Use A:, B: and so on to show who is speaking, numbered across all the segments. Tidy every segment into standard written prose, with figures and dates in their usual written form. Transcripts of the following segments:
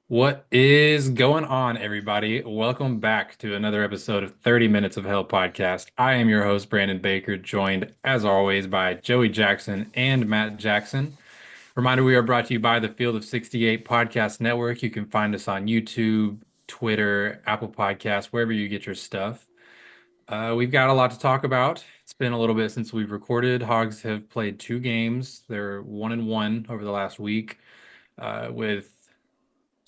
A: What is going on, everybody? Welcome back to another episode of 30 Minutes of Hell podcast. I am your host, Brandon Baker, joined as always by Joey Jackson and Matt Jackson. Reminder, we are brought to you by the Field of 68 Podcast Network. You can find us on YouTube, Twitter, Apple Podcasts, wherever you get your stuff. We've got a lot to talk about. It's been a little bit since we've recorded. Hogs have played two games. They're 1-1 over the last week, with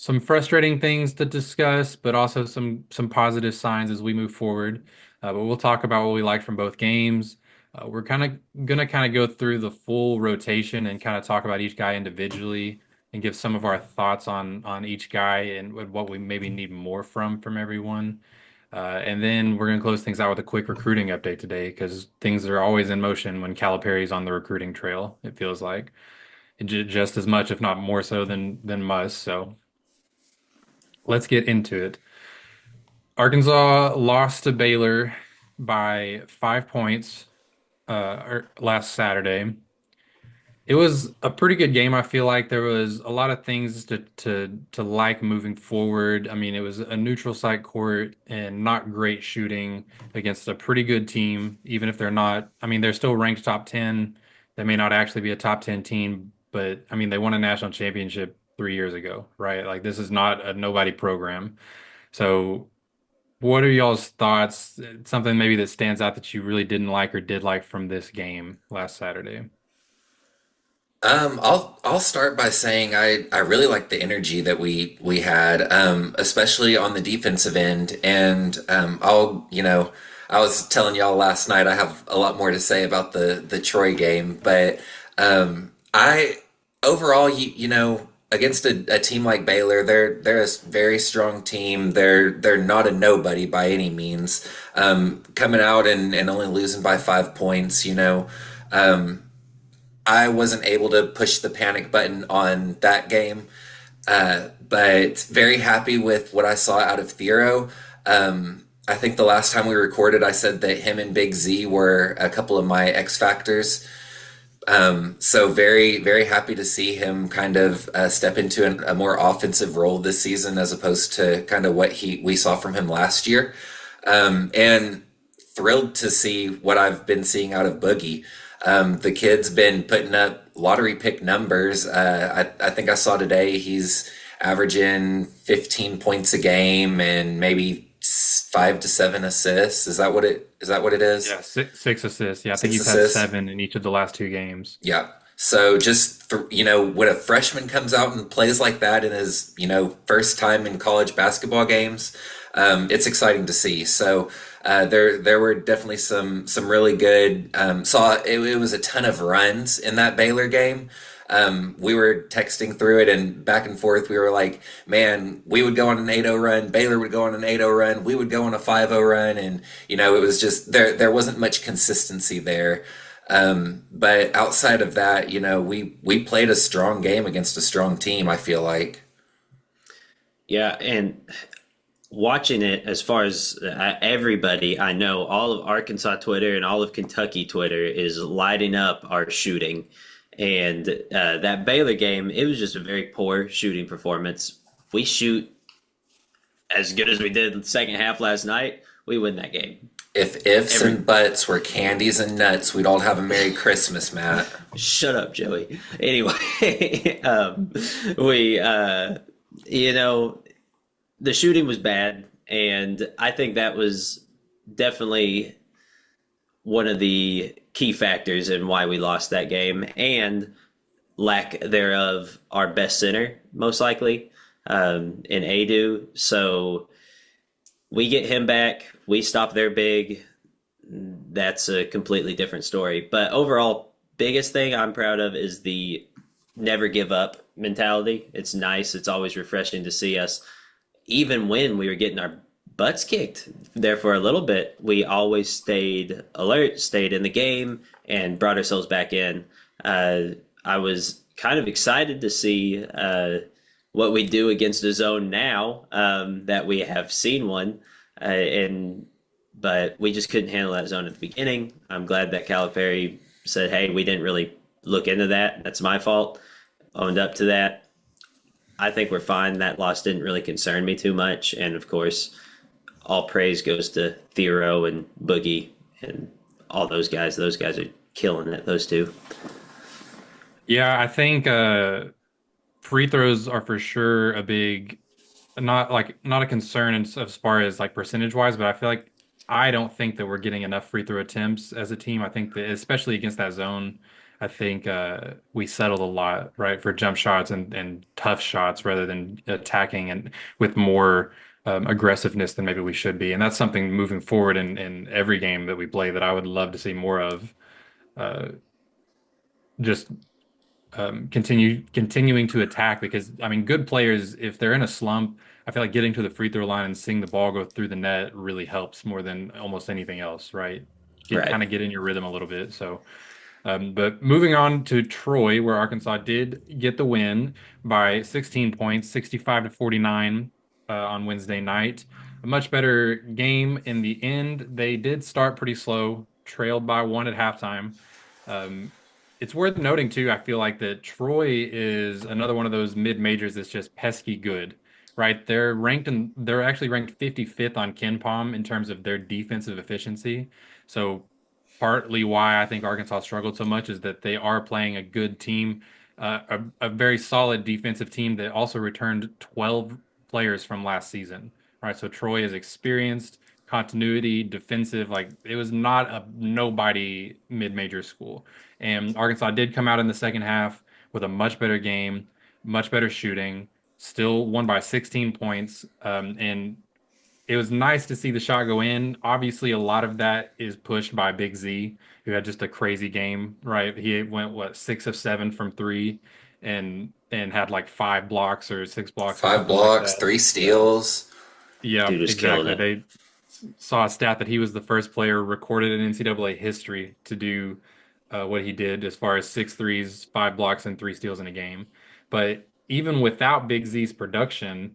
A: some frustrating things to discuss, but also some positive signs as we move forward. But we'll talk about what we liked from both games. We're gonna go through the full rotation and kind of talk about each guy individually and give some of our thoughts on each guy and what we maybe need more from everyone. And then we're gonna close things out with a quick recruiting update today because things are always in motion when Calipari's on the recruiting trail. It feels like just as much, if not more so than Muss. So let's get into it. Arkansas lost to Baylor by 5 points last Saturday. It was a pretty good game. I feel like there was a lot of things to like moving forward. I mean, it was a neutral site court and not great shooting against a pretty good team, even if they're not. I mean, they're still ranked top 10. They may not actually be a top 10 team, but I mean, they won a national championship 3 years ago, right? Like this is not a nobody program. So what are y'all's thoughts? Something maybe that stands out that you really didn't like or did like from this game last Saturday?
B: I'll start by saying I really like the energy that we had, especially on the defensive end. And I was telling y'all last night I have a lot more to say about the Troy game, but I overall against a team like Baylor, they're a very strong team. They're not a nobody by any means. Coming out and only losing by 5 points, I wasn't able to push the panic button on that game, but very happy with what I saw out of Thero. I think the last time we recorded, I said that him and Big Z were a couple of my X factors. So very, very happy to see him kind of step into a more offensive role this season as opposed to kind of what we saw from him last year. And thrilled to see what I've been seeing out of Boogie. The kid's been putting up lottery pick numbers. I think I saw today he's averaging 15 points a game and maybe 5 to 7 assists. Is that what it is?
A: Yeah, six assists. Yeah, I think
B: Six
A: he's had
B: assists.
A: seven in each of the last two games.
B: Yeah. So just when a freshman comes out and plays like that in his first time in college basketball games, it's exciting to see. So there were definitely some really good. Saw it was a ton of runs in that Baylor game. We were texting through it and back and forth. We were like, man, we would go on an 8-0 run. Baylor would go on an 8-0 run. We would go on a 5-0 run. And, it was just there wasn't much consistency there. But outside of that, we played a strong game against a strong team, I feel like.
C: Yeah, and watching it as far as everybody I know, all of Arkansas Twitter and all of Kentucky Twitter is lighting up our shooting. And that Baylor game, it was just a very poor shooting performance. We shoot as good as we did the second half last night, we win that game.
B: If ifs
C: Every
B: and buts were candies and nuts, we'd all have a Merry Christmas, Matt.
C: Shut up, Joey. Anyway, we you know the shooting was bad, and I think that was definitely one of the key factors in why we lost that game, and lack thereof our best center, most likely, in Adu. So we get him back, we stop their big. That's a completely different story. But overall, biggest thing I'm proud of is the never give up mentality. It's nice. It's always refreshing to see us, even when we were getting our butts kicked there for a little bit, we always stayed alert, stayed in the game, and brought ourselves back in. I was kind of excited to see what we do against a zone now, that we have seen one, and but we just couldn't handle that zone at the beginning. I'm glad that Calipari said, "Hey, we didn't really look into that. That's my fault." Owned up to that. I think we're fine. That loss didn't really concern me too much. And of course, all praise goes to Thero and Boogie and all those guys. Those guys are killing it, those two.
A: Yeah, I think free throws are for sure a big not a concern as far as like percentage wise, but I feel like I don't think that we're getting enough free throw attempts as a team. I think that especially against that zone, I think we settled a lot, right, for jump shots and tough shots rather than attacking and with more aggressiveness than maybe we should be. And that's something moving forward in every game that we play that I would love to see more of. Uh, just continuing to attack because I mean, good players, if they're in a slump, I feel like getting to the free throw line and seeing the ball go through the net really helps more than almost anything else, right? Get
C: Right.
A: kind of get in your rhythm a little bit. So but moving on to Troy, where Arkansas did get the win by 16 points, 65 to 49 on Wednesday night. A much better game in the end. They did start pretty slow, trailed by one at halftime. Um, it's worth noting too, I feel like that Troy is another one of those mid-majors that's just pesky good, right? They're actually ranked 55th on KenPom in terms of their defensive efficiency. So partly why I think Arkansas struggled so much is that they are playing a good team, a very solid defensive team that also returned 12 players from last season, right? So Troy is experienced, continuity, defensive. Like it was not a nobody mid-major school. And Arkansas did come out in the second half with a much better game, much better shooting, still won by 16 points. And it was nice to see the shot go in. Obviously, a lot of that is pushed by Big Z, who had just a crazy game, right? He went what 6 of 7 from three, and had like 5 blocks or 6 blocks or
B: Five
A: something like
B: blocks,
A: that.
B: three
A: Yeah,
B: steals.
A: yeah,
C: Dude was killing
A: exactly.
C: it.
A: They saw a stat that he was the first player recorded in NCAA history to do what he did as far as 6 threes, 5 blocks, and 3 steals in a game. But even without Big Z's production,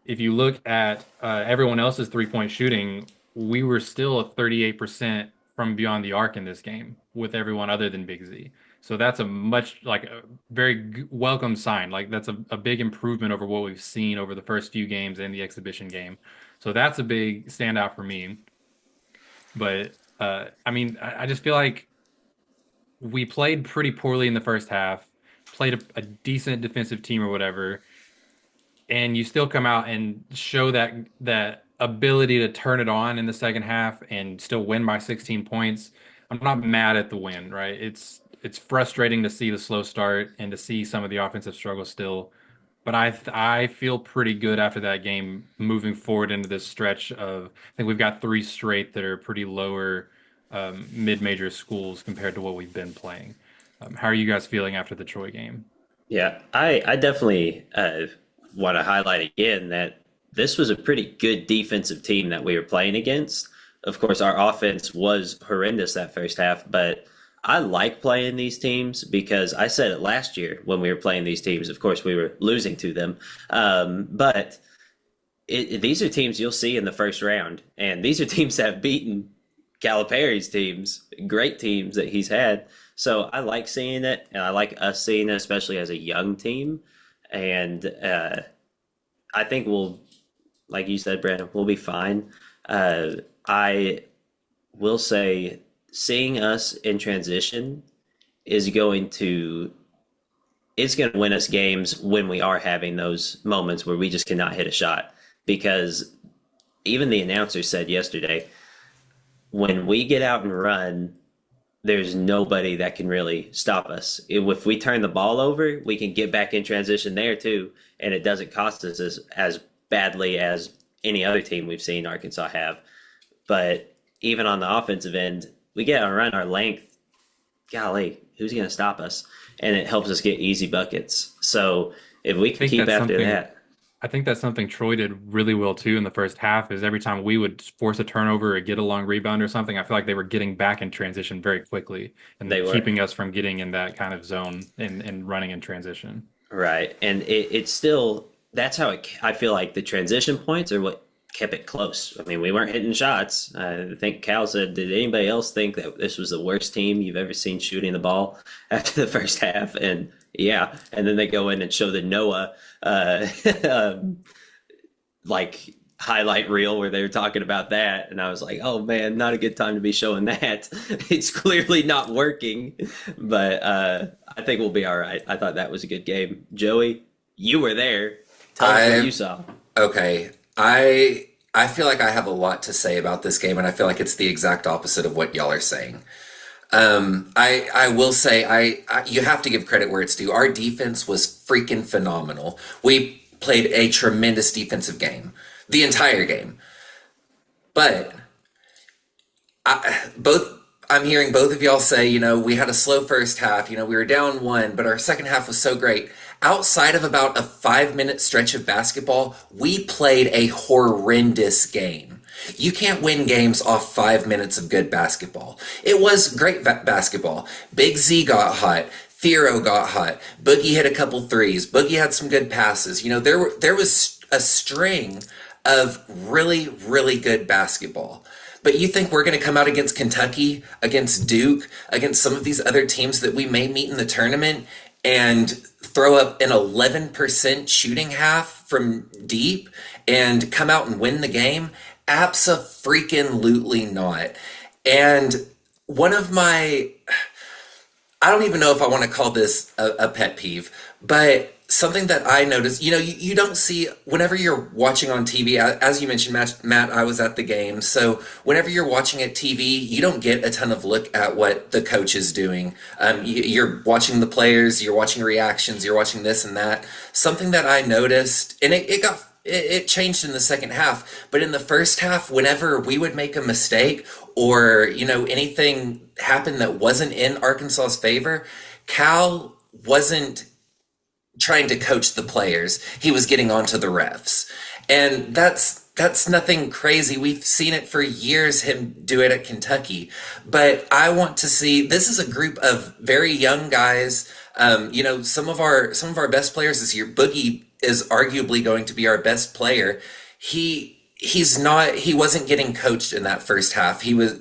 A: if you look at everyone else's 3-point shooting, we were still at 38% from beyond the arc in this game with everyone other than Big Z. So that's a much like a very welcome sign. Like that's a big improvement over what we've seen over the first few games and the exhibition game. So that's a big standout for me. But I mean, I just feel like we played pretty poorly in the first half, played a decent defensive team or whatever, and you still come out and show that ability to turn it on in the second half and still win by 16 points. I'm not mad at the win, right? It's frustrating to see the slow start and to see some of the offensive struggle still, but I feel pretty good after that game moving forward into this stretch of I think we've got 3 straight that are pretty lower mid-major schools compared to what we've been playing. How are you guys feeling after the Troy game?
C: Yeah, I definitely want to highlight again that this was a pretty good defensive team that we were playing against. Of course, our offense was horrendous that first half, but I like playing these teams because I said it last year when we were playing these teams. Of course, we were losing to them, but these are teams you'll see in the first round, and these are teams that have beaten Calipari's teams, great teams that he's had. So I like seeing it, and I like us seeing it, especially as a young team. And I think we'll, like you said, Brandon, we'll be fine. I will say, seeing us in transition is going to it's going to win us games when we are having those moments where we just cannot hit a shot. Because even the announcer said yesterday, when we get out and run, there's nobody that can really stop us. If we turn the ball over, we can get back in transition there too, and it doesn't cost us as badly as any other team we've seen Arkansas have. But even on the offensive end, we get on run our length. Golly, who's going to stop us? And it helps us get easy buckets. So if we
A: I
C: can
A: think
C: keep
A: that's
C: after
A: something
C: that,
A: I think that's something Troy did really well too in the first half is every time we would force a turnover or get a long rebound or something, I feel like they were getting back in transition very quickly
C: they
A: and
C: were.
A: keeping us from getting in that kind of zone and running in transition.
C: Right. And it's still, that's how I feel like the transition points are what kept it close. I mean, we weren't hitting shots. I think Cal said, "Did anybody else think that this was the worst team you've ever seen shooting the ball after the first half?" And yeah, and then they go in and show the Noah um, like highlight reel where they were talking about that, and I was like, "Oh man, not a good time to be showing that." It's clearly not working, but I think we'll be all right. I thought that was a good game. Joey, you were there. Tell us what
B: I
C: you saw.
B: Okay. I feel like I have a lot to say about this game, and I feel like it's the exact opposite of what y'all are saying. I will say you have to give credit where it's due. Our defense was freaking phenomenal. We played a tremendous defensive game, the entire game. But both I'm hearing both of y'all say, we had a slow first half, we were down one, but our second half was so great. Outside of about a 5 minute stretch of basketball, we played a horrendous game. You can't win games off 5 minutes of good basketball. It was great basketball. Big Z got hot. Thero got hot. Boogie hit a couple threes. Boogie had some good passes. There was a string of really, really good basketball. But you think we're going to come out against Kentucky, against Duke, against some of these other teams that we may meet in the tournament and throw up an 11% shooting half from deep and come out and win the game? Abso-freaking-lutely not. And one of my, I don't even know if I want to call this a pet peeve, but something that I noticed, you don't see, whenever you're watching on TV, as you mentioned, Matt, I was at the game. So whenever you're watching at TV, you don't get a ton of look at what the coach is doing. You're watching the players, you're watching reactions, you're watching this and that. Something that I noticed, and it changed in the second half, but in the first half, whenever we would make a mistake or, anything happened that wasn't in Arkansas's favor, Cal wasn't trying to coach the players. He was getting onto the refs. And that's nothing crazy. We've seen it for years, him do it at Kentucky. But I want to see, this is a group of very young guys. Some of our best players this year, Boogie is arguably going to be our best player. He wasn't getting coached in that first half. He was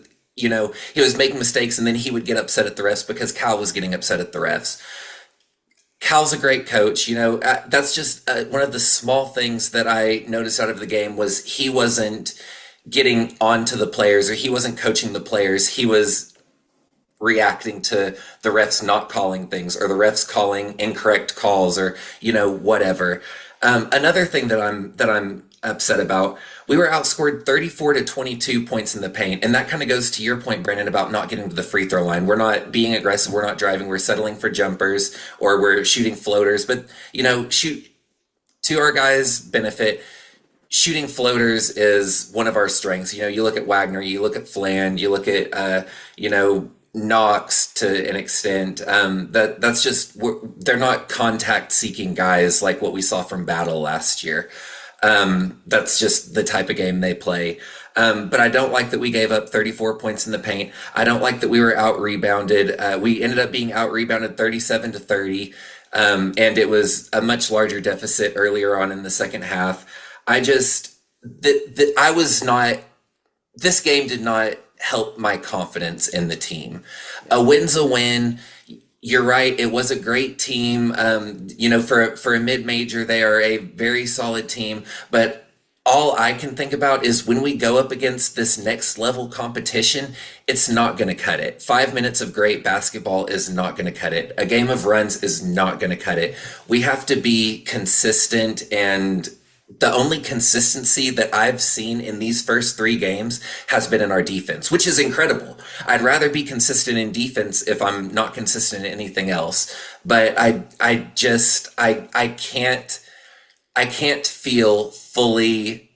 B: making mistakes, and then he would get upset at the refs because Cal was getting upset at the refs. Cal's a great coach. That's just one of the small things that I noticed out of the game was he wasn't getting onto the players, or he wasn't coaching the players. He was reacting to the refs not calling things, or the refs calling incorrect calls, or whatever. Another thing that I'm upset about, we were outscored 34-22 points in the paint, and that kind of goes to your point, Brandon, about not getting to the free throw line. We're not being aggressive, we're not driving, we're settling for jumpers, or we're shooting floaters. But shoot, to our guys' benefit, shooting floaters is one of our strengths. You look at Wagner, you look at Fland, you look at Knox to an extent. That's just, they're not contact seeking guys like what we saw from Battle last year. That's just the type of game they play. But I don't like that we gave up 34 points in the paint. I don't like that we were out rebounded. We ended up being out rebounded 37-30. And it was a much larger deficit earlier on in the second half. This game did not help my confidence in the team. A win's a win. You're right. It was a great team. For a mid-major, they are a very solid team. But all I can think about is when we go up against this next level competition, it's not going to cut it. 5 minutes of great basketball is not going to cut it. A game of runs is not going to cut it. We have to be consistent, and the only consistency that I've seen in these first three games has been in our defense, which is incredible. I'd rather be consistent in defense if I'm not consistent in anything else. But I can't feel fully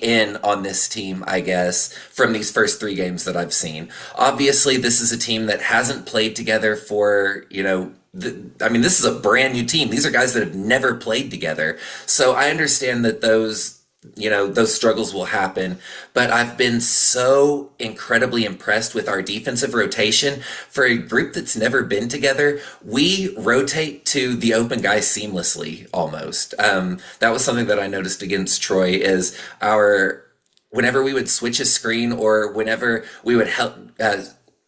B: in on this team, I guess, from these first three games that I've seen. Obviously, this is a team that hasn't played together for, this is a brand new team. These are guys that have never played together. So I understand that those those struggles will happen. But I've been so incredibly impressed with our defensive rotation. For a group that's never been together, we rotate to the open guy seamlessly almost. That was something that I noticed against Troy is our whenever we would switch a screen or whenever we would help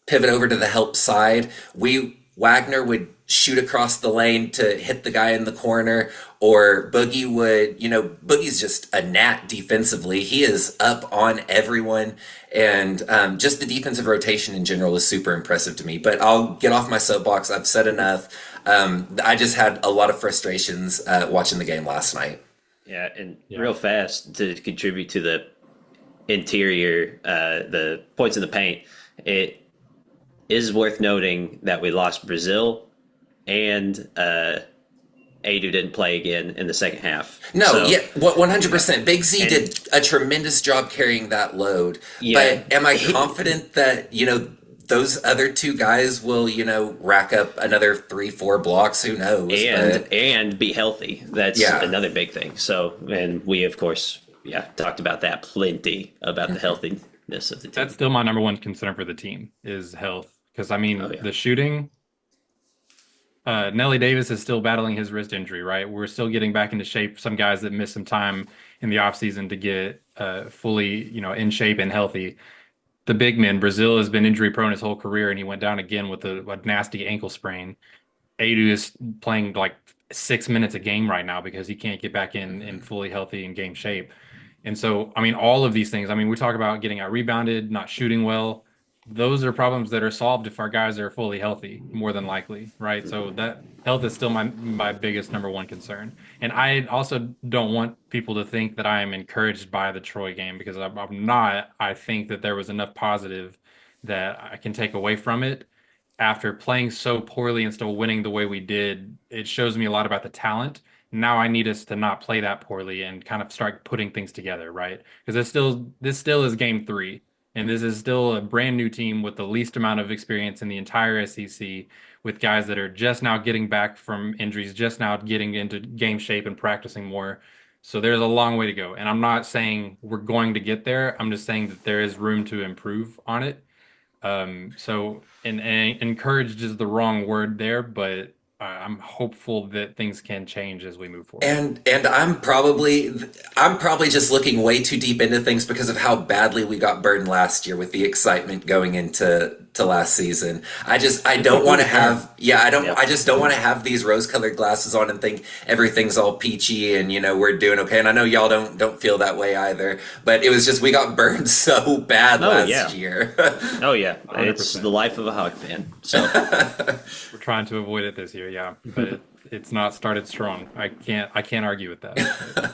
B: pivot over to the help side, we Wagner would shoot across the lane to hit the guy in the corner, or Boogie would, Boogie's just a gnat defensively. He is up on everyone, and just the defensive rotation in general is super impressive to me. But I'll get off my soapbox. I've said enough. I just had a lot of frustrations watching the game last night.
C: Yeah, and
A: Yeah.
C: real fast to contribute to the interior, the points in the paint, it is worth noting that we lost Brazil and Adu didn't play again in the second half.
B: No,
C: So,
B: yeah, 100%. Big Z
C: and
B: did a tremendous job carrying that load.
C: yeah,
B: But am I confident that, those other two guys will, rack up another 3, 4 blocks? Who knows?
C: and be healthy. That's
B: Yeah.
C: another big thing. So, and we of course, talked about that plenty about the healthiness of the
A: That's
C: team.
A: still my number one concern for the team is health. Because I
C: Oh
A: mean,
C: yeah,
A: the shooting, Nelly Davis is still battling his wrist injury, right? We're still getting back into shape. Some guys that missed some time in the offseason to get fully, in shape and healthy. The big men, Brazil has been injury prone his whole career, and he went down again with a nasty ankle sprain. Adu is playing like 6 minutes a game right now because he can't get back in fully healthy and game shape. And so, I mean, all of these things, I mean, we talk about getting out rebounded, not shooting well. Those are problems that are solved if our guys are fully healthy, more than likely, right? So that health is still my biggest number one concern. And I also don't want people to think that I am encouraged by the Troy game because I'm not. I think that there was enough positive that I can take away from it after playing so poorly and still winning the way we did. It shows me a lot about the talent. Now I need us to not play that poorly and kind of start putting things together, right? Because this still is game three, and this is still a brand new team with the least amount of experience in the entire SEC, with guys that are just now getting back from injuries, just now getting into game shape and practicing more. So there's a long way to go. And I'm not saying we're going to get there. I'm just saying that there is room to improve on it. And encouraged is the wrong word there, but I'm hopeful that things can change as we move forward.
B: And I'm probably just looking way too deep into things because of how badly we got burned last year with the excitement going into last season. I don't want to have I
C: yep.
B: just don't want to have these rose-colored glasses on and think everything's all peachy and we're doing okay. And I know y'all don't feel that way either, but it was just we got burned so bad
C: Oh
B: last
C: yeah,
B: year.
C: oh yeah. It's the
A: 100%.
C: life of a Hawk fan. So
A: We're trying to avoid it this year, yeah, but it's not started strong. I can't argue with that. But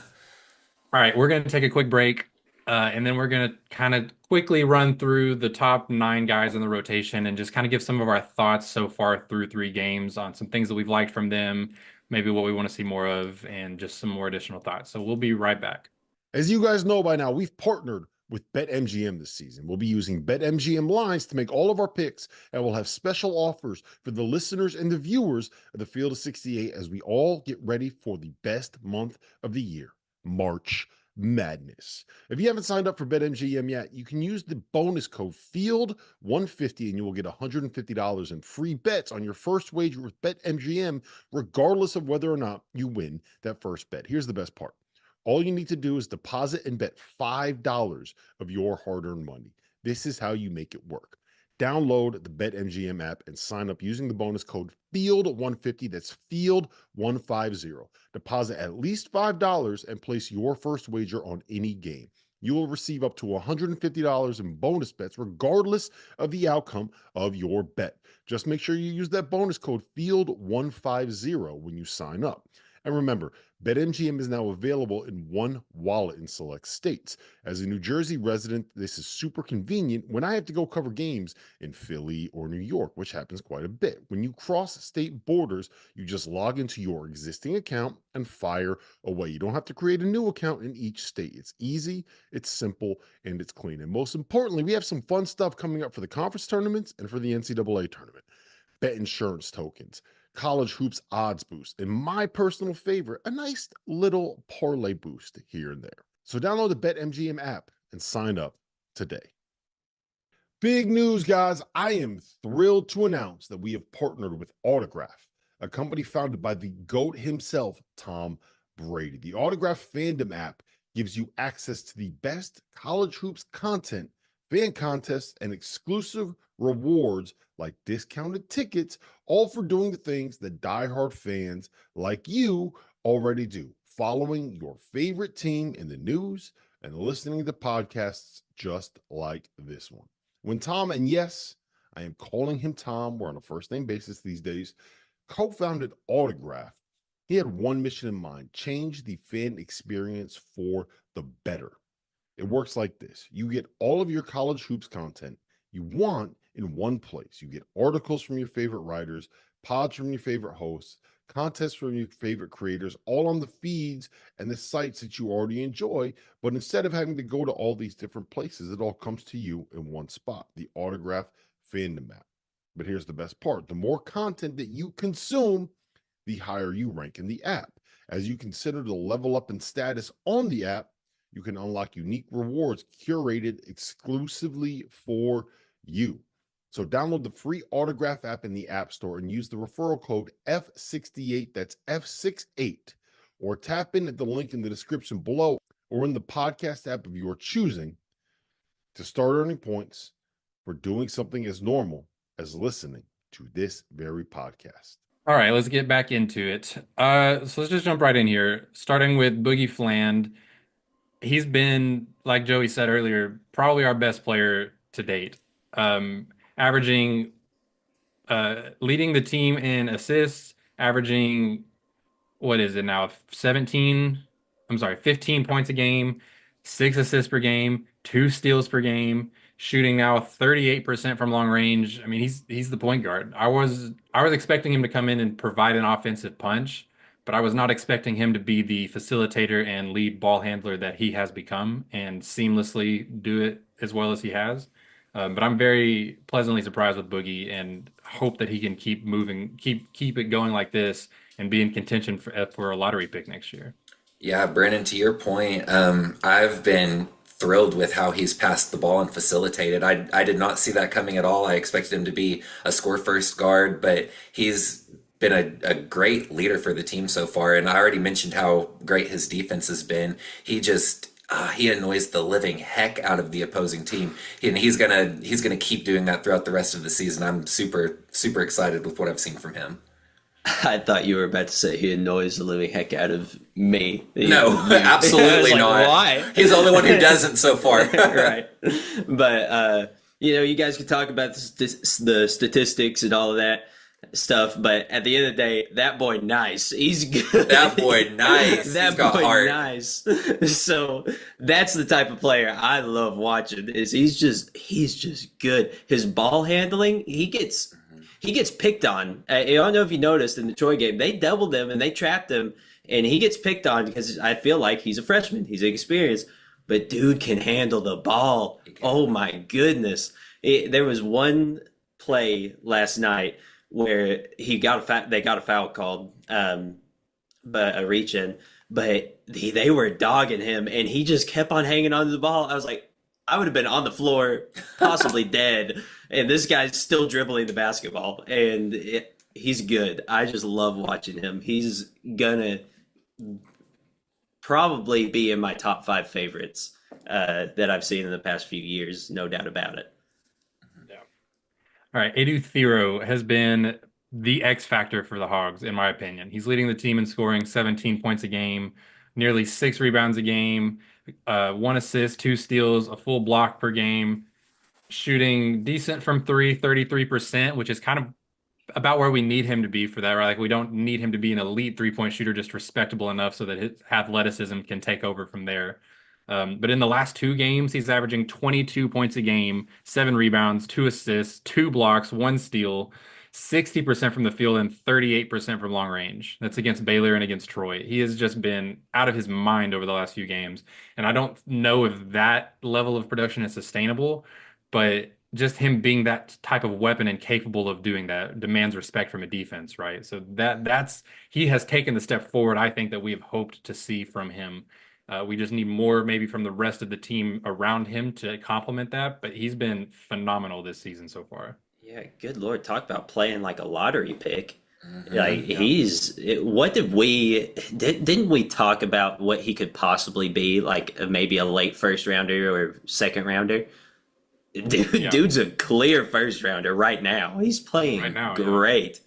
A: all right, we're going to take a quick break, and then we're going to kind of quickly run through the top 9 guys in the rotation and just kind of give some of our thoughts so far through 3 games on some things that we've liked from them, maybe what we want to see more of, and just some more additional thoughts. So we'll be right back.
D: As you guys know by now, we've partnered with BetMGM this season. We'll be using BetMGM lines to make all of our picks, and we'll have special offers for the listeners and the viewers of the Field of 68 as we all get ready for the best month of the year, March Madness. If you haven't signed up for BetMGM yet, you can use the bonus code FIELD150 and you will get $150 in free bets on your first wager with BetMGM, regardless of whether or not you win that first bet. Here's the best part. All you need to do is deposit and bet $5 of your hard-earned money. This is how you make it work. Download the BetMGM app and sign up using the bonus code FIELD150. That's FIELD150. Deposit at least $5 and place your first wager on any game. You will receive up to $150 in bonus bets regardless of the outcome of your bet. Just make sure you use that bonus code FIELD150 when you sign up. And remember, BetMGM is now available in one wallet in select states. As a New Jersey resident, this is super convenient when I have to go cover games in Philly or New York, which happens quite a bit. When you cross state borders, you just log into your existing account and fire away. You don't have to create a new account in each state. It's easy, it's simple, and it's clean. And most importantly, we have some fun stuff coming up for the conference tournaments and for the NCAA tournament. Bet insurance tokens, college hoops odds boost, and my personal favorite, a nice little parlay boost here and there. So download the BetMGM app and sign up today. Big news, guys. I am thrilled to announce that we have partnered with Autograph, a company founded by the GOAT himself, Tom Brady. The Autograph Fandom app gives you access to the best college hoops content, fan contests, and exclusive rewards like discounted tickets, all for doing the things that diehard fans like you already do, following your favorite team in the news and listening to podcasts just like this one. When Tom, and yes, I am calling him Tom, we're on a first name basis these days, co founded Autograph, he had one mission in mind: change the fan experience for the better. It works like this: you get all of your college hoops content you want in one place. You get articles from your favorite writers, pods from your favorite hosts, contests from your favorite creators, all on the feeds and the sites that you already enjoy. But instead of having to go to all these different places, it all comes to you in one spot, the Autograph Fandom app. But here's the best part: the more content that you consume, the higher you rank in the app. As you consider the level up in status on the app, you can unlock unique rewards curated exclusively for you. So download the free Autograph app in the App Store and use the referral code F68, that's F68, or tap in at the link in the description below or in the podcast app of your choosing to start earning points for doing something as normal as listening to this very podcast.
A: All right, let's get back into it. So let's just jump right in here, starting with Boogie Fland. He's been, like Joey said earlier, probably our best player to date. Averaging, leading the team in assists, averaging, what is it now? 17, I'm sorry, 15 points a game, 6 assists per game, 2 steals per game, shooting now 38% from long range. I mean, he's the point guard. I was expecting him to come in and provide an offensive punch, but I was not expecting him to be the facilitator and lead ball handler that he has become and seamlessly do it as well as he has. But I'm very pleasantly surprised with Boogie and hope that he can keep moving, keep it going like this and be in contention for a lottery pick next year.
B: Yeah, Brandon, to your point, I've been thrilled with how he's passed the ball and facilitated. I did not see that coming at all. I expected him to be a score first guard, but he's been a great leader for the team so far. And I already mentioned how great his defense has been. He annoys the living heck out of the opposing team, and he's gonna keep doing that throughout the rest of the season. I'm super excited with what I've seen from him.
C: I thought you were about to say he annoys the living heck out of me.
B: No,
C: I
B: absolutely
C: was like,
B: not.
C: why?
B: He's the only one who doesn't so far.
C: Right. But you guys can talk about the statistics and all of that stuff, but at the end of the day, that boy nice. He's good.
B: That boy nice.
C: That
B: He's got
C: boy
B: heart.
C: nice. So that's the type of player I love watching. He's just good. His ball handling, he gets picked on. I don't know if you noticed in the Troy game, they doubled him and they trapped him, and he gets picked on because I feel like he's a freshman. He's inexperienced, but dude can handle the ball. Oh my goodness. There was one play last night where they got a foul called, but a reach in, but they were dogging him, and he just kept on hanging on to the ball. I was like, I would have been on the floor, possibly dead, and this guy's still dribbling the basketball, and he's good. I just love watching him. He's gonna probably be in my top 5 favorites that I've seen in the past few years, no doubt about it.
A: All right, Edu Thero has been the X factor for the Hogs, in my opinion. He's leading the team in scoring 17 points a game, nearly 6 rebounds a game, 1 assist, 2 steals, a full block per game, shooting decent from three, 33%, which is kind of about where we need him to be for that, right? Like we don't need him to be an elite 3-point shooter, just respectable enough so that his athleticism can take over from there. But in the last 2 games, he's averaging 22 points a game, 7 rebounds, 2 assists, 2 blocks, 1 steal, 60% from the field, and 38% from long range. That's against Baylor and against Troy. He has just been out of his mind over the last few games. And I don't know if that level of production is sustainable, but just him being that type of weapon and capable of doing that demands respect from a defense, right? So that's he has taken the step forward I think that we have hoped to see from him. We just need more maybe from the rest of the team around him to complement that. But he's been phenomenal this season so far.
C: Yeah, good Lord, talk about playing like a lottery pick. Like
B: Hmm.
A: Yeah.
C: what didn't we talk about what he could possibly be, like maybe a late first rounder or second rounder?
A: Yeah.
C: Dude's a clear first rounder right now. He's
A: Right
C: playing
A: now, yeah.
C: great.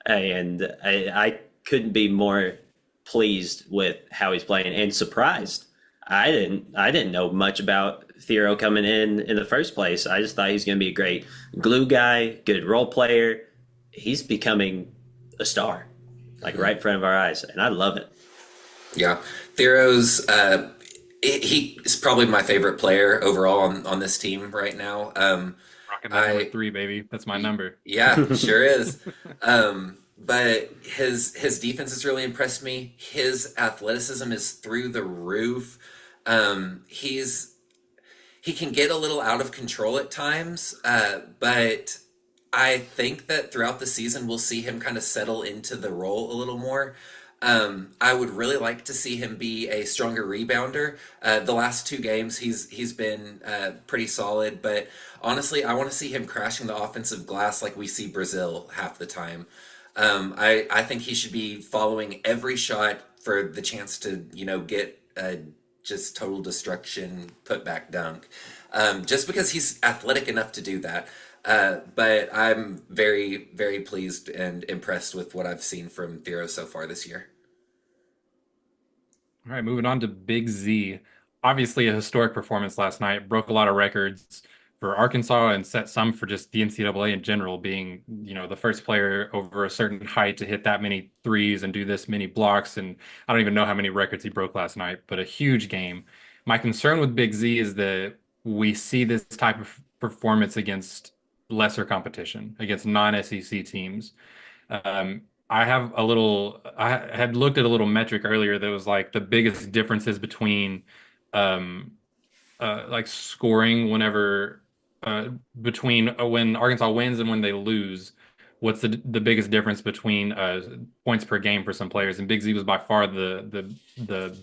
C: And I couldn't be more pleased with how he's playing and surprised. I didn't know much about Theo coming in the first place. I just thought he was going to be a great glue guy, good role player. He's becoming a star, like
B: Hmm.
C: right in front of our eyes, and I love it.
B: Yeah, Thero's he is probably my favorite player overall on this team right now.
A: Rocking that number
B: I
A: 3, baby. That's my number.
B: Yeah, sure is. But his defense has really impressed me. His athleticism is through the roof. He's he can get a little out of control at times, but I think that throughout the season we'll see him kind of settle into the role a little more. I would really like to see him be a stronger rebounder. The last 2 games he's been pretty solid, but honestly, I want to see him crashing the offensive glass like we see Brazil half the time. I think he should be following every shot for the chance to get just total destruction putback dunk. Just because he's athletic enough to do that. But I'm very, very pleased and impressed with what I've seen from Theo so far this year.
A: All right, moving on to Big Z. Obviously, a historic performance last night, broke a lot of records for Arkansas and set some for just the NCAA in general, being, the first player over a certain height to hit that many threes and do this many blocks. And I don't even know how many records he broke last night, but a huge game. My concern with Big Z is that we see this type of performance against lesser competition, against non-SEC teams. I had looked at a little metric earlier that was like the biggest differences between um, like scoring whenever between when Arkansas wins and when they lose. What's the biggest difference between points per game for some players? And Big Z was by far the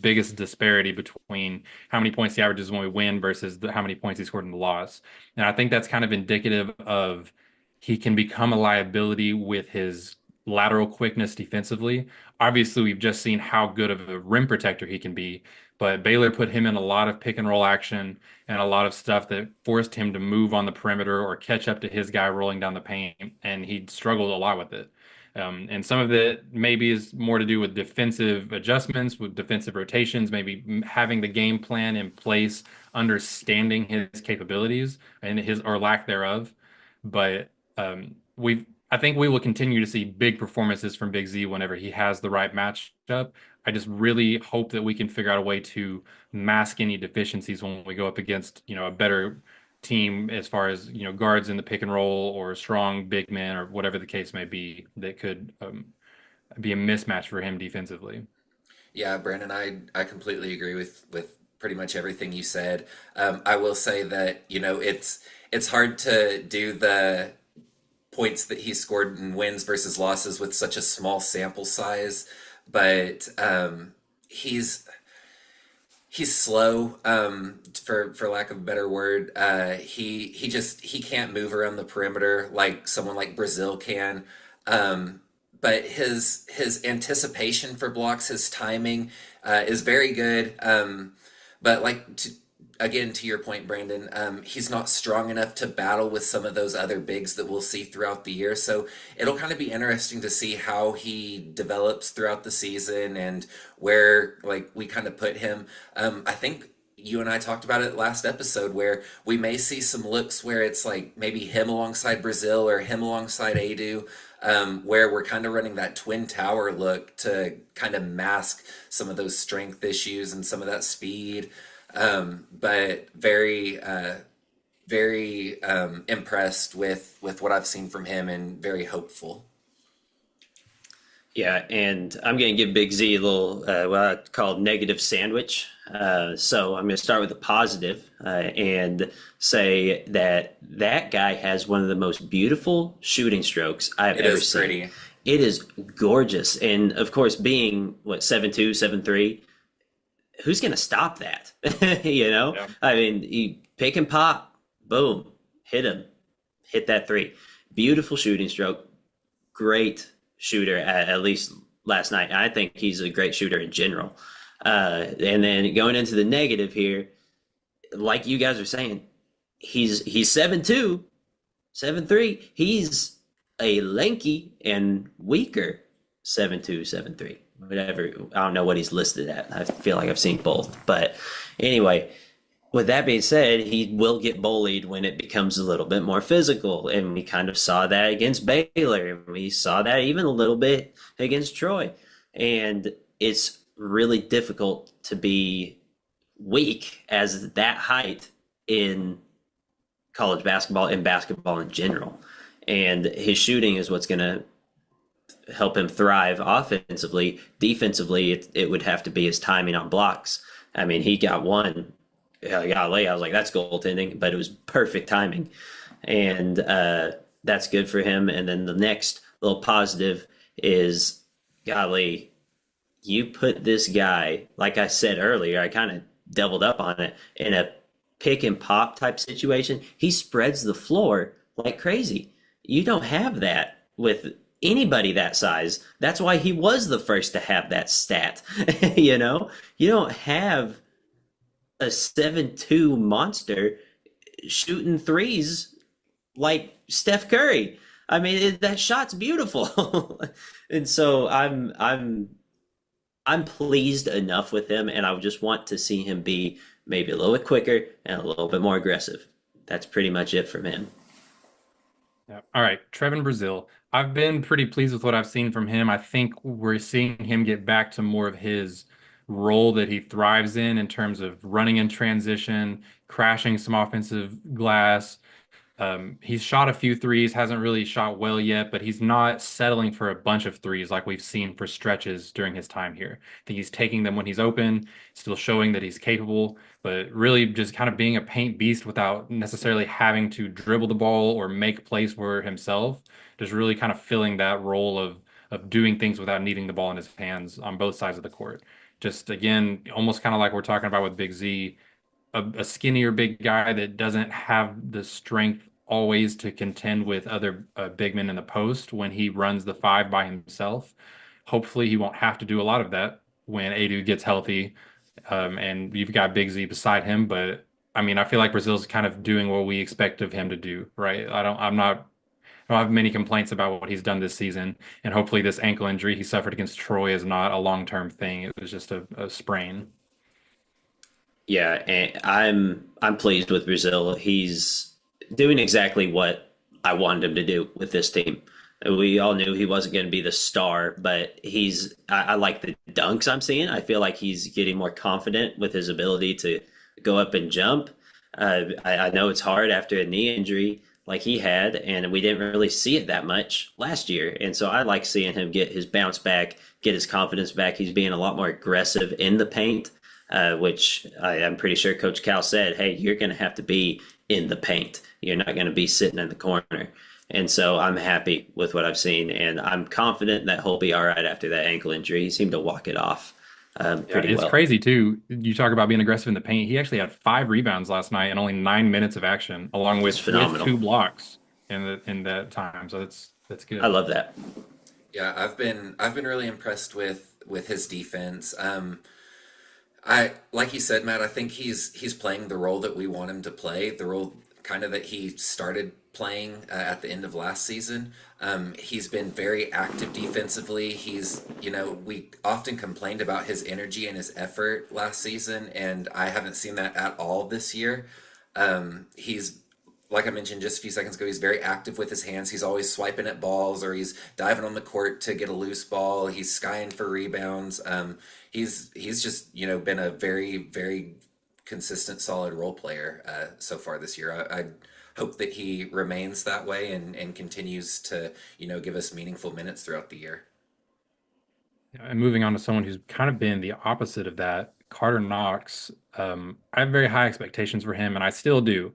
A: biggest disparity between how many points he averages when we win versus how many points he scored in the loss. And I think that's kind of indicative of he can become a liability with his lateral quickness defensively. Obviously, we've just seen how good of a rim protector he can be, but Baylor put him in a lot of pick and roll action and a lot of stuff that forced him to move on the perimeter or catch up to his guy rolling down the paint, and he struggled a lot with it. And some of it maybe is more to do with defensive adjustments, with defensive rotations, maybe having the game plan in place, understanding his capabilities and his or lack thereof. But I think we will continue to see big performances from Big Z whenever he has the right matchup. I just really hope that we can figure out a way to mask any deficiencies when we go up against, a better team as far as, guards in the pick and roll or strong big men or whatever the case may be that could be a mismatch for him defensively.
B: Yeah, Brandon, I completely agree with pretty much everything you said. I will say that it's hard to do the points that he scored in wins versus losses with such a small sample size, but he's he's slow, for lack of a better word. He can't move around the perimeter like someone like Brazil can. But his anticipation for blocks, his timing, is very good. But again, to your point, Brandon, he's not strong enough to battle with some of those other bigs that we'll see throughout the year. So it'll kind of be interesting to see how he develops throughout the season and where we kind of put him. I think you and I talked about it last episode where we may see some looks where it's like maybe him alongside Brazil or him alongside Adu, where we're kind of running that twin tower look to kind of mask some of those strength issues and some of that speed. But very impressed with what I've seen from him and very hopeful.
C: Yeah, and I'm going to give Big Z a little what I call negative sandwich. So I'm going to start with a positive and say that guy has one of the most beautiful shooting strokes I've
B: It
C: ever
B: is
C: seen.
B: pretty.
C: It is gorgeous, and of course, being what 7'2", 7'3", who's going to stop that? You know,
A: Yeah.
C: I mean, you pick and pop, boom, hit him, hit that three. Beautiful shooting stroke, great shooter at least last night. I think he's a great shooter in general. And then going into the negative here, like you guys are saying, he's 7'2", 7'3". He's a lanky and weaker 7'2", 7'3", whatever. I don't know what he's listed at. I feel like I've seen both. But anyway, with that being said, he will get bullied when it becomes a little bit more physical. And we kind of saw that against Baylor. And we saw that even a little bit against Troy. And it's really difficult to be weak as that height in college basketball and basketball in general. And his shooting is what's going to help him thrive offensively. Defensively, it would have to be his timing on blocks. I mean, he got one. Golly, I was like, that's goaltending, but it was perfect timing. And that's good for him. And then the next little positive is, golly, you put this guy, like I said earlier, I kind of doubled up on it, in a pick and pop type situation. He spreads the floor like crazy. You don't have that with anybody that size. That's why he was the first to have that stat. You know, you don't have a 7'2" monster shooting threes like Steph Curry. I mean, that shot's beautiful. And so I'm pleased enough with him, and I just want to see him be maybe a little bit quicker and a little bit more aggressive. That's pretty much it from him.
A: Yeah. All right, Trevin Brazil. I've been pretty pleased with what I've seen from him. I think we're seeing him get back to more of his role that he thrives in terms of running in transition, crashing some offensive glass. He's shot a few threes, hasn't really shot well yet, but he's not settling for a bunch of threes like we've seen for stretches during his time here. I think he's taking them when he's open, still showing that he's capable, but really just kind of being a paint beast without necessarily having to dribble the ball or make plays for himself. Just really kind of filling that role of doing things without needing the ball in his hands on both sides of the court. Just again, almost kind of like we're talking about with Big Z, a skinnier big guy that doesn't have the strength always to contend with other big men in the post when he runs the five by himself. Hopefully, he won't have to do a lot of that when Adu gets healthy, and you've got Big Z beside him. But I mean, I feel like Brazil's kind of doing what we expect of him to do, right? I don't have many complaints about what he's done this season, and hopefully, this ankle injury he suffered against Troy is not a long-term thing. It was just a sprain.
C: Yeah, and I'm pleased with Brazil. He's doing exactly what I wanted him to do with this team. We all knew he wasn't going to be the star, but I like the dunks I'm seeing. I feel like he's getting more confident with his ability to go up and jump. I know it's hard after a knee injury like he had, and we didn't really see it that much last year. And so I like seeing him get his bounce back, get his confidence back. He's being a lot more aggressive in the paint, which I'm pretty sure Coach Cal said, hey, you're going to have to be in the paint. You're not going to be sitting in the corner. And so I'm happy with what I've seen, and I'm confident that he'll be all right after that ankle injury. He seemed to walk it off
A: Yeah,
C: pretty
A: it's
C: well.
A: crazy too. You talk about being aggressive in the paint. He actually had 5 rebounds last night and only 9 minutes of action, along
C: It's
A: with
C: phenomenal.
A: 2 blocks in that time. So that's
C: I
A: good.
C: love that.
B: Yeah, I've been really impressed with his defense. I like you said, Matt. I think he's playing the role that we want him to play, the role kind of that he started playing at the end of last season. He's been very active defensively. We often complained about his energy and his effort last season, and I haven't seen that at all this year. He's like I mentioned just a few seconds ago, he's very active with his hands. He's always swiping at balls or he's diving on the court to get a loose ball. He's skying for rebounds. He's just been a very very consistent, solid role player so far this year. I hope that he remains that way and continues to give us meaningful minutes throughout the year.
A: And moving on to someone who's kind of been the opposite of that, Carter Knox. I have very high expectations for him, and I still do.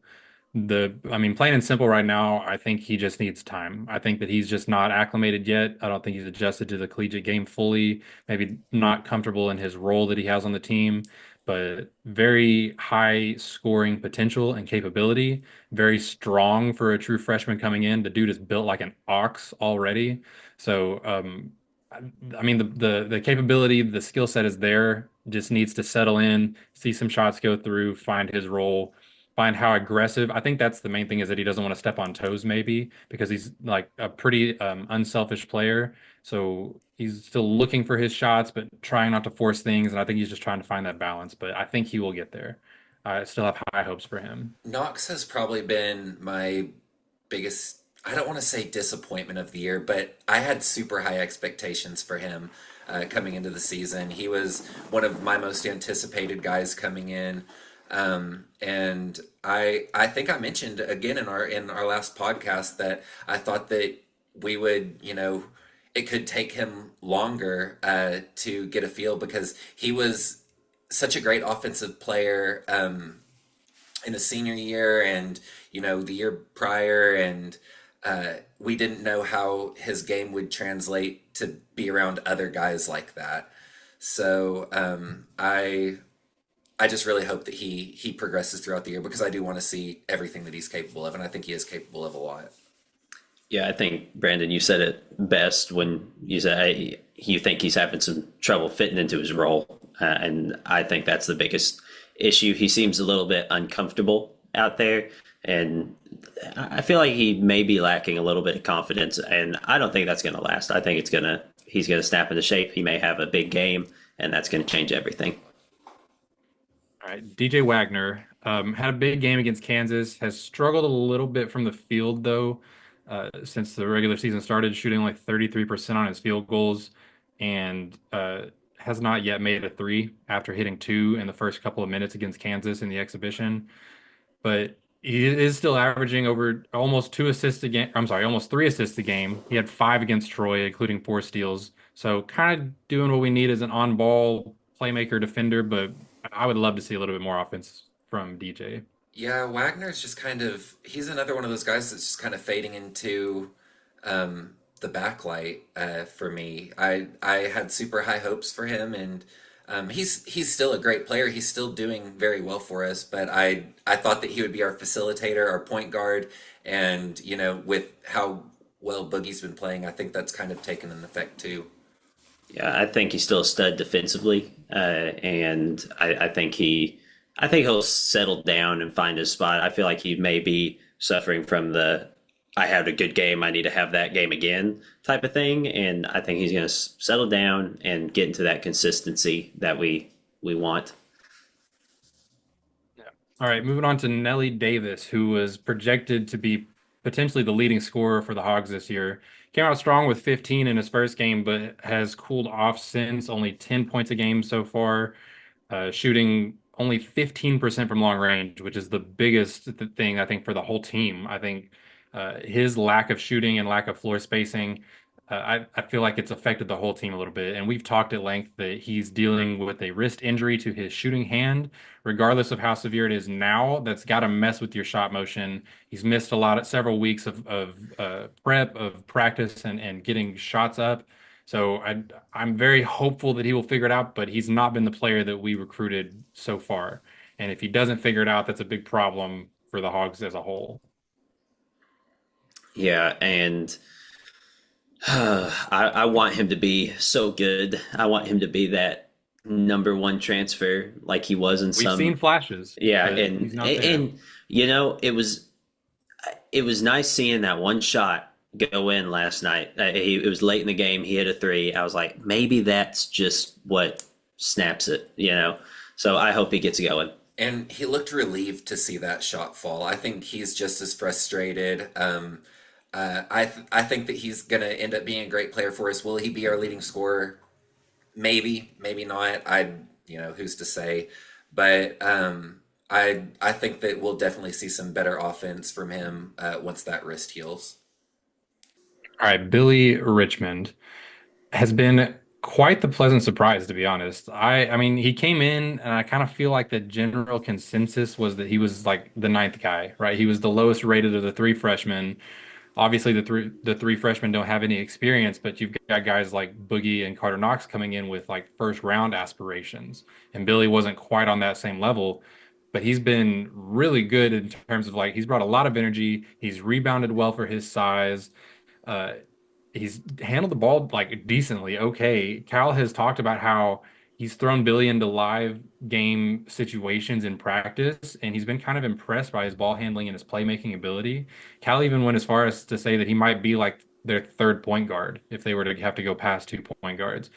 A: I mean, plain and simple right now, I think he just needs time. I think that he's just not acclimated yet. I don't think he's adjusted to the collegiate game fully, maybe not comfortable in his role that he has on the team, but very high scoring potential and capability, very strong for a true freshman coming in. The dude is built like an ox already. So, I I mean, the capability, the skill set is there, just needs to settle in, see some shots go through, find his role, find how aggressive. I think that's the main thing is that he doesn't want to step on toes, maybe because he's like a pretty unselfish player. So he's still looking for his shots, but trying not to force things. And I think he's just trying to find that balance. But I think he will get there. I still have high hopes for him.
B: Knox has probably been my biggest, I don't want to say disappointment of the year, but I had super high expectations for him coming into the season. He was one of my most anticipated guys coming in. And I think I mentioned again in our last podcast that I thought that we would, it could take him longer to get a feel because he was such a great offensive player in his senior year and the year prior, and we didn't know how his game would translate to be around other guys like that. So I just really hope that he progresses throughout the year because I do want to see everything that he's capable of, and I think he is capable of a lot.
C: Yeah, I think Brandon, you said it best when you said you think he's having some trouble fitting into his role, and I think that's the biggest issue. He seems a little bit uncomfortable out there, and I feel like he may be lacking a little bit of confidence, and I don't think that's going to last. I think he's going to snap into shape. He may have a big game, and that's going to change everything.
A: All right, DJ Wagner had a big game against Kansas, has struggled a little bit from the field though, since the regular season started, shooting like 33% on his field goals, and has not yet made a three after hitting two in the first couple of minutes against Kansas in the exhibition. But he is still averaging over almost 2 assists a game. I'm sorry, almost 3 assists a game. He had five against Troy, including four steals. So kind of doing what we need as an on-ball playmaker defender, but I would love to see a little bit more offense from DJ.
B: Yeah, Wagner's just he's another one of those guys that's just kind of fading into the backlight for me. I had super high hopes for him, and he's still a great player. He's still doing very well for us, but I thought that he would be our facilitator, our point guard, and with how well Boogie's been playing, I think that's kind of taken an effect too.
C: Yeah, I think he's still a stud defensively, and I think he'll settle down and find his spot. I feel like he may be suffering from the "I had a good game, I need to have that game again" type of thing, and I think he's going to settle down and get into that consistency that we want.
A: Yeah. All right, moving on to Nelly Davis, who was projected to be potentially the leading scorer for the Hogs this year. Came out strong with 15 in his first game, but has cooled off since, only 10 points a game so far, shooting only 15% from long range, which is the biggest thing I think for the whole team. I think his lack of shooting and lack of floor spacing, I feel like it's affected the whole team a little bit. And we've talked at length that he's dealing with a wrist injury to his shooting hand, regardless of how severe it is now. That's got to mess with your shot motion. He's missed several weeks of prep, of practice, and getting shots up. So I'm very hopeful that he will figure it out, but he's not been the player that we recruited so far. And if he doesn't figure it out, that's a big problem for the Hogs as a whole.
C: Yeah, and I want him to be so good. I want him to be that number one transfer like he was in
A: We've seen
C: some.
A: flashes,
C: Yeah,
A: but he's
C: and
A: not there.
C: it was nice seeing that one shot go in last night. It was late in the game. He hit a three. I was like, maybe that's just what snaps it. So I hope he gets going.
B: And he looked relieved to see that shot fall. I think he's just as frustrated. I think that he's going to end up being a great player for us. Will he be our leading scorer? Maybe, maybe not. Who's to say? But I think that we'll definitely see some better offense from him once that wrist heals.
A: All right, Billy Richmond has been quite the pleasant surprise, to be honest. I mean, he came in, and I kind of feel like the general consensus was that he was like the ninth guy, right? He was the lowest rated of the three freshmen. Obviously, the three freshmen don't have any experience, but you've got guys like Boogie and Carter Knox coming in with like first round aspirations, and Billy wasn't quite on that same level. But he's been really good in terms of like he's brought a lot of energy. He's rebounded well for his size. Uh, he's handled the ball like decently. Okay. Cal has talked about how he's thrown Billy into live game situations in practice, and he's been kind of impressed by his ball handling and his playmaking ability. Cal even went as far as to say that he might be like their third point guard if they were to have to go past two point guards.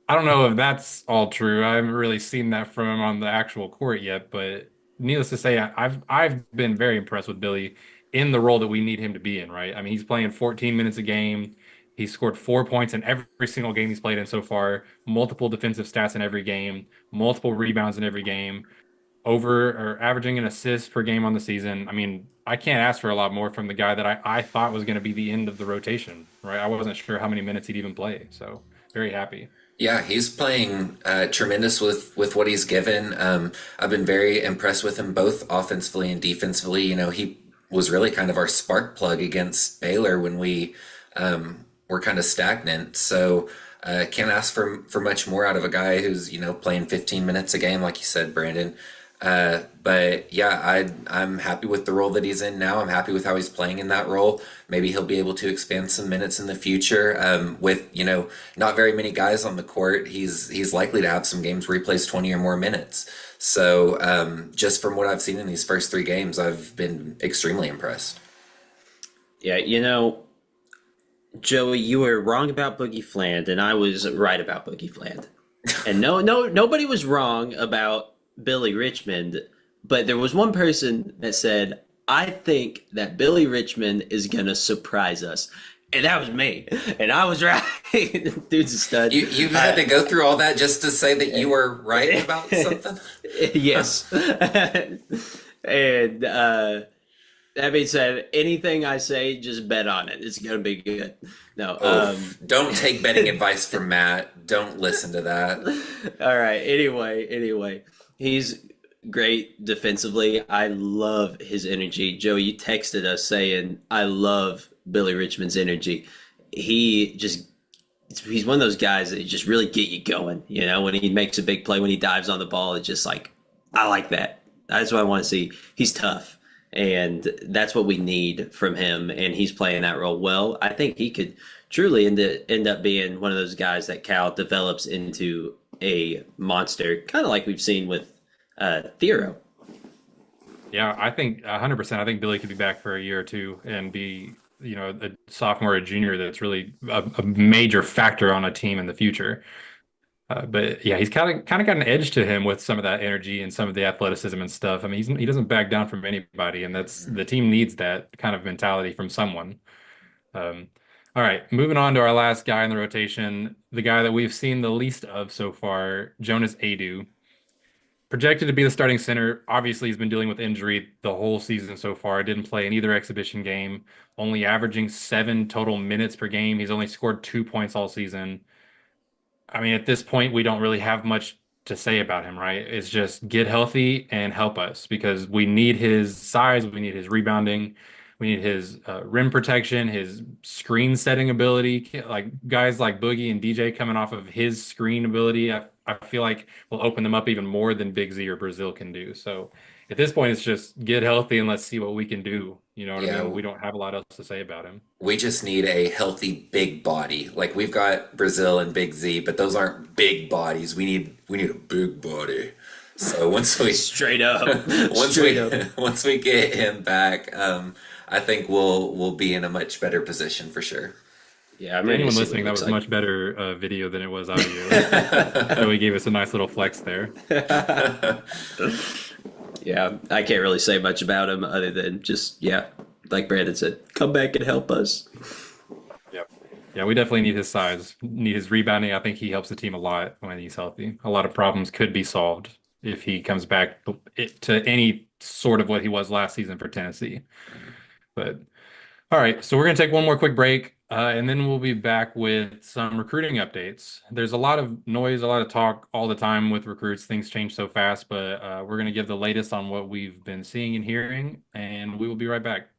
A: I don't know if that's all true. I haven't really seen that from him on the actual court yet, but needless to say, I've been very impressed with Billy in the role that we need him to be in, right? I mean, he's playing 14 minutes a game. He's scored 4 points in every single game he's played in so far, multiple defensive stats in every game, multiple rebounds in every game, over or averaging an assist per game on the season. I mean, I can't ask for a lot more from the guy that I thought was going to be the end of the rotation, right? I wasn't sure how many minutes he'd even play, so very happy.
B: Yeah, he's playing tremendous with what he's given. I've been very impressed with him both offensively and defensively. You know, he was really kind of our spark plug against Baylor when we were kind of stagnant. So can't ask for much more out of a guy who's playing 15 minutes a game, like you said, Brandon. But yeah, I'm happy with the role that he's in now. I'm happy with how he's playing in that role. Maybe he'll be able to expand some minutes in the future. With not very many guys on the court, he's likely to have some games where he plays 20 or more minutes. So just from what I've seen in these first three games, I've been extremely impressed.
C: Yeah, Joey, you were wrong about Boogie Fland, and I was right about Boogie Fland. And nobody was wrong about Billy Richmond, but there was one person that said, I think that Billy Richmond is gonna surprise us. And that was me. And I was right. Dude's a stud.
B: You've had to go through all that just to say that you were right about something?
C: Yes. And that being said, anything I say, just bet on it. It's gonna be good. No,
B: Don't take betting advice from Matt. Don't listen to that.
C: all right. Anyway, he's great defensively. I love his energy. Joe, you texted us saying, I love Billy Richmond's energy. He's one of those guys that just really get you going. When he makes a big play, when he dives on the ball, it's just like, I like that. That's what I want to see. He's tough. And that's what we need from him. And he's playing that role well. I think he could truly end up being one of those guys that Cal develops into a monster, kind of like we've seen with Thero.
A: Yeah, I think 100%. I think Billy could be back for a year or two and be, a sophomore or junior that's really a major factor on a team in the future. But yeah, he's kind of got an edge to him with some of that energy and some of the athleticism and stuff. I mean, he doesn't back down from anybody, and that's the team needs that kind of mentality from someone. Um, all right, moving on to our last guy in the rotation, the guy that we've seen the least of so far, Jonas Adu. Projected to be the starting center. Obviously, he's been dealing with injury the whole season so far. Didn't play in either exhibition game, only averaging 7 total minutes per game. He's only scored 2 points all season. I mean, at this point, we don't really have much to say about him, right? It's just get healthy and help us because we need his size, we need his rebounding, we need his rim protection, his screen setting ability. Like guys like Boogie and DJ coming off of his screen ability, I feel like will open them up even more than Big Z or Brazil can do. So at this point, it's just get healthy and let's see what we can do. You know what I
B: Yeah,
A: mean? We don't have a lot else to say about him.
B: we just need a healthy big body. Like we've got Brazil and Big Z, but those aren't big bodies. We need a big body. So once we
C: Straight up.
B: once
C: Straight
B: we
C: up.
B: once we get him back, I think we'll be in a much better position for sure.
C: Yeah, I'm
A: To
C: ready to
A: anyone
C: see what he
A: listening, that
C: looks
A: was
C: like.
A: much better video than it was audio. So he gave us a nice little flex there.
C: Yeah, I can't really say much about him other than just, yeah, like Brandon said, come back and help us.
A: Yep. Yeah, we definitely need his size, need his rebounding. I think he helps the team a lot when he's healthy. A lot of problems could be solved if he comes back to any sort of what he was last season for Tennessee. But all right, so we're going to take one more quick break. And then we'll be back with some recruiting updates. There's a lot of noise, a lot of talk all the time with recruits. Things change so fast, but we're going to give the latest on what we've been seeing and hearing, and we will be right back.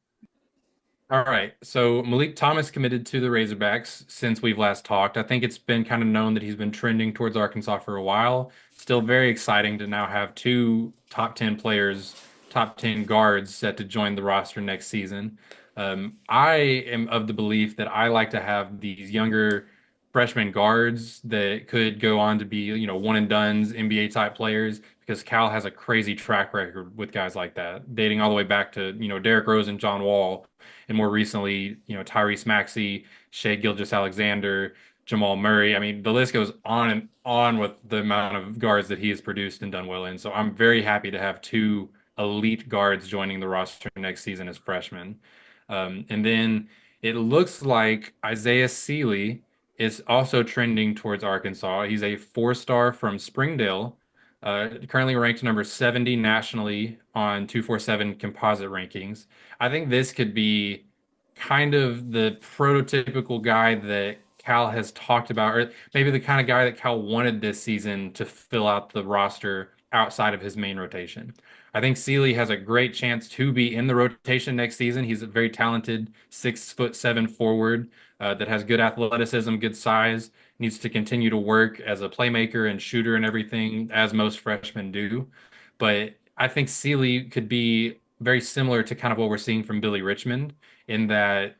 A: All right. So Malik Thomas committed to the Razorbacks since we've last talked. I think it's been kind of known that he's been trending towards Arkansas for a while. Still very exciting to now have two top 10 players, top 10 guards set to join the roster next season. I am of the belief that I like to have these younger freshman guards that could go on to be, one and dones, NBA type players, because Cal has a crazy track record with guys like that, dating all the way back to, Derrick Rose and John Wall and more recently, Tyrese Maxey, Shea Gilgeous-Alexander, Jamal Murray. I mean, the list goes on and on with the amount of guards that he has produced and done well in. So I'm very happy to have two elite guards joining the roster next season as freshmen. And then it looks like Isaiah Sealy is also trending towards Arkansas. He's a four-star from Springdale, currently ranked number 70 nationally on 247 composite rankings. I think this could be kind of the prototypical guy that Cal has talked about, or maybe the kind of guy that Cal wanted this season to fill out the roster outside of his main rotation. I think Sealy has a great chance to be in the rotation next season. He's a very talented 6'7" forward that has good athleticism, good size, needs to continue to work as a playmaker and shooter and everything, as most freshmen do. But I think Sealy could be very similar to kind of what we're seeing from Billy Richmond in that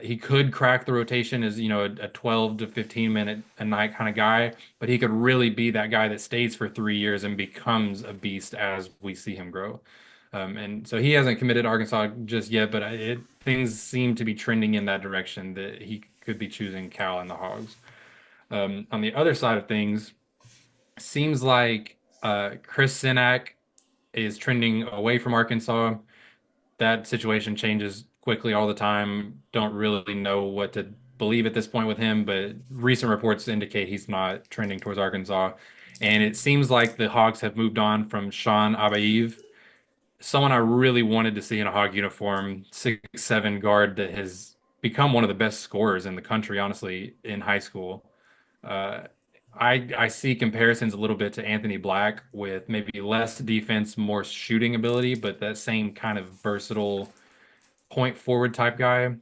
A: he could crack the rotation as, a 12 to 15 minute a night kind of guy, but he could really be that guy that stays for 3 years and becomes a beast as we see him grow. And so he hasn't committed to Arkansas just yet, but things seem to be trending in that direction that he could be choosing Cal and the Hogs. On the other side of things, seems like Chris Sinak is trending away from Arkansas. That situation changes quickly all the time. Don't really know what to believe at this point with him, but recent reports indicate he's not trending towards Arkansas. And it seems like the Hogs have moved on from Sean Abayiv, someone I really wanted to see in a Hog uniform, 6'7" guard that has become one of the best scorers in the country, honestly, in high school. Uh, I see comparisons a little bit to Anthony Black with maybe less defense, more shooting ability, but that same kind of versatile point forward type guy.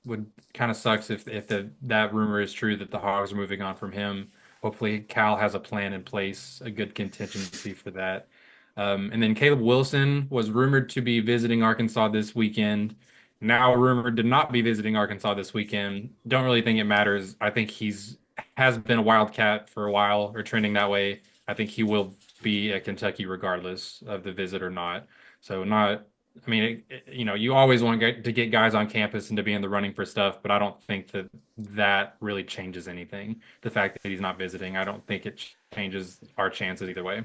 A: Would kind of sucks if that rumor is true that the Hogs are moving on from him. Hopefully, Cal has a plan in place, a good contingency for that. And then Caleb Wilson was rumored to be visiting Arkansas this weekend. Now rumored to not be visiting Arkansas this weekend. Don't really think it matters. I think he's has been a Wildcat for a while or trending that way. I think he will be at Kentucky regardless of the visit or not. So not I mean, you always want to get guys on campus and to be in the running for stuff, but I don't think that really changes anything. The fact that he's not visiting, I don't think it changes our chances either way.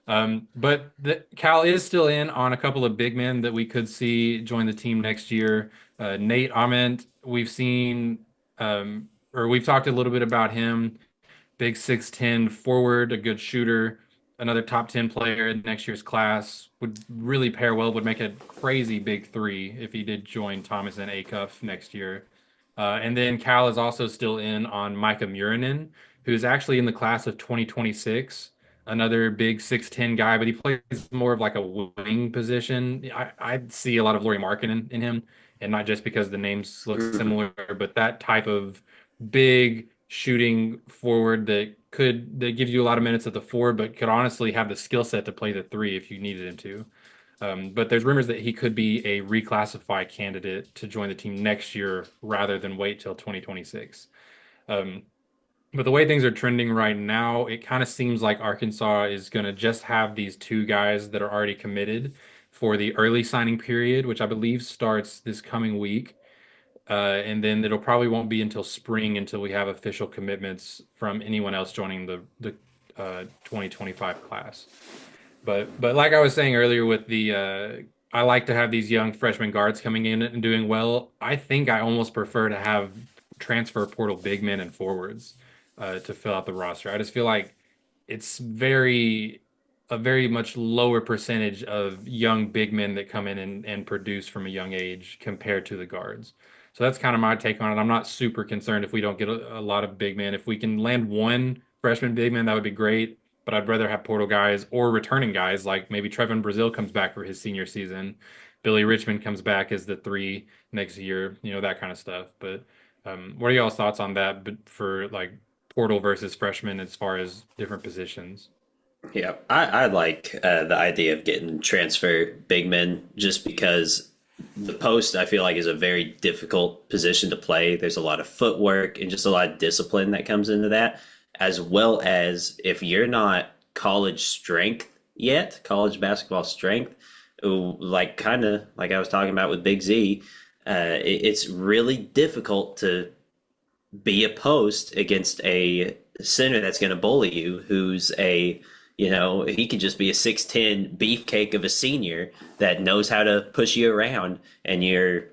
A: But Cal is still in on a couple of big men that we could see join the team next year. Nate Ament, or we've talked a little bit about him. Big 6'10" forward, a good shooter, another top 10 player in next year's class. Would really pair well, would make a crazy big three if he did join Thomas and Acuff next year. And then Cal is also still in on Micah Murinen, who's actually in the class of 2026. Another big 6'10" guy, but he plays more of like a wing position. I see a lot of Laurie Markin in him, and not just because the names look similar, but that type of big shooting forward that gives you a lot of minutes at the four, but could honestly have the skill set to play the three if you needed him to. But there's rumors that he could be a reclassified candidate to join the team next year rather than wait till 2026. But the way things are trending right now, it kind of seems like Arkansas is going to just have these two guys that are already committed for the early signing period, which I believe starts this coming week. And then it'll probably won't be until spring until we have official commitments from anyone else joining the 2025 class. But like I was saying earlier with I like to have these young freshman guards coming in and doing well. I think I almost prefer to have transfer portal big men and forwards to fill out the roster. I just feel like it's a very much lower percentage of young big men that come in and produce from a young age compared to the guards. So that's kind of my take on it. I'm not super concerned if we don't get a lot of big men. If we can land one freshman big man, that would be great. But I'd rather have portal guys or returning guys like maybe Trevin Brazil comes back for his senior season. Billy Richmond comes back as the three next year, that kind of stuff. But what are y'all's thoughts on that for like portal versus freshman as far as different positions?
C: Yeah, I like the idea of getting transfer big men just because the post I feel like is a very difficult position to play. There's a lot of footwork and just a lot of discipline that comes into that, as well as if you're not college strength yet, college basketball strength, like kind of like I was talking about with Big Z, it's really difficult to be a post against a center that's going to bully you, who's he could just be a 6'10" beefcake of a senior that knows how to push you around, and you're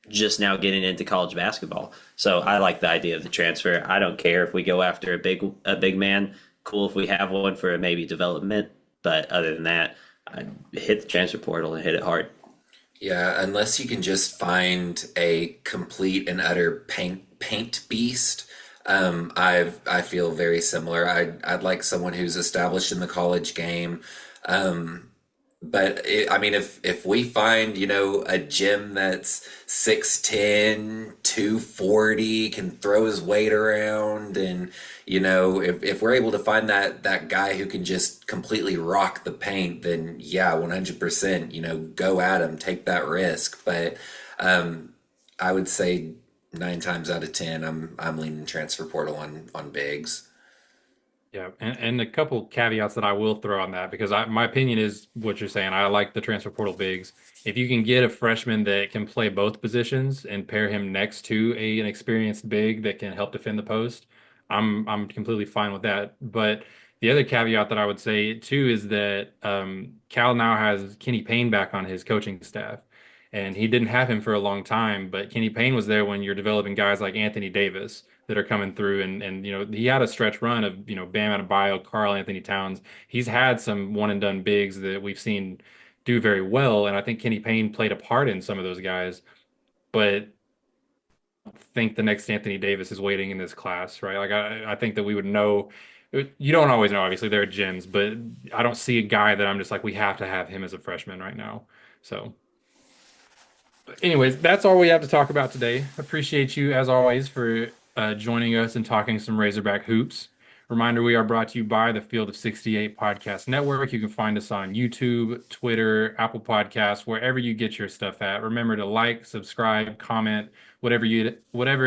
C: just now getting into college basketball. So I like the idea of the transfer. I don't care if we go after a big man. Cool if we have one for maybe development, but other than that, I'd hit the transfer portal and hit it hard.
B: Yeah, unless you can just find a complete and utter paint beast. I feel very similar. I'd like someone who's established in the college game. But I mean, if we find, a gym that's 6'10", 240, can throw his weight around, and if we're able to find that guy who can just completely rock the paint, then yeah, 100%, go at him, take that risk. But I would say 9 times out of 10, I'm leaning transfer portal on bigs.
A: Yeah, and a couple caveats that I will throw on that because my opinion is what you're saying. I like the transfer portal bigs. If you can get a freshman that can play both positions and pair him next to an experienced big that can help defend the post, I'm completely fine with that. But the other caveat that I would say too is that Cal now has Kenny Payne back on his coaching staff, and he didn't have him for a long time. But Kenny Payne was there when you're developing guys like Anthony Davis that are coming through, and he had a stretch run of Bam Adebayo, Karl Anthony Towns. He's had some one and done bigs that we've seen do very well, and I think Kenny Payne played a part in some of those guys. But I think the next Anthony Davis is waiting in this class, right? Like I think that we would know. You don't always know, obviously, there are gems, but I don't see a guy that I'm just like we have to have him as a freshman right now. So. Anyways, that's all we have to talk about today. Appreciate you, as always, for joining us and talking some Razorback hoops. Reminder, we are brought to you by the Field of 68 Podcast Network. You can find us on YouTube, Twitter, Apple Podcasts, wherever you get your stuff at. Remember to like, subscribe, comment, whatever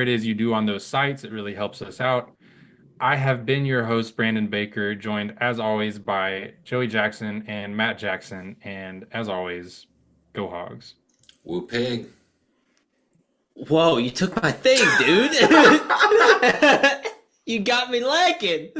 A: it is you do on those sites. It really helps us out. I have been your host, Brandon Baker, joined, as always, by Joey Jackson and Matt Jackson. And as always, go Hogs.
B: Woo pig.
C: Whoa, you took my thing, dude. You got me lacking.